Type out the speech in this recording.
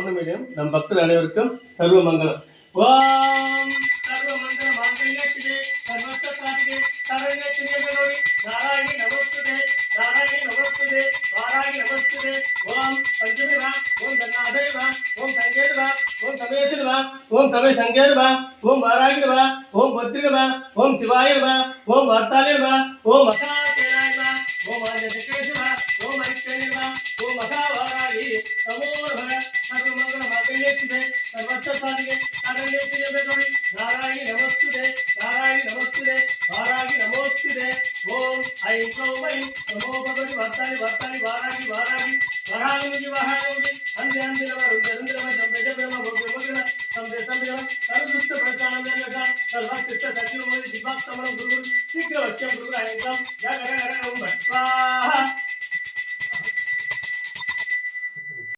பௌர்ணமியிலும் நம் பக்தர் அனைவருக்கும் சர்வ மங்களம். ஓம் சர்வ மங்கள மாங்கல்யே சிவே சர்வஸ்வ சாதிகே சரண்யே திரியமே நாராயணி நமஸ்துதே நாராயணி நமஸ்துதே நாராயணி நமஸ்துதே. ஓம் பஞ்சமி வா ஓம் தன்னாதே வா ஓம் சங்கேத வா ஓம் சமேசிர வா ஓம் சமய சங்கேத வா ஓம் வாராகிர வா ஓம் பத்ரிக வா ஓம் சிவாய வா ஓம் வார்த்தாலே வா ஓம் மகாதேனாய வா ஓம் ஆஞ்சநேய வா ஓம் ஐக்யேய வா ஓம் மகாவாராகி நமோ நமः. சர்வமங்கல மாங்கல்யே சிவே சர்வஸ்வ சாதிகே சரண்யே திரியமே நாராயணி நமஸ்துதே நாராயணி நமஸ்துதே வாராகி நமோஸ்துதே. ஓம் ஐம் க்ளௌம் ஐம் நமோ பகவதி வார்த்தாளி வார்த்தாளி வாராகி வாராகி வராகமுகி வராகமுகி அந்தி அந்தி நம ருத்ர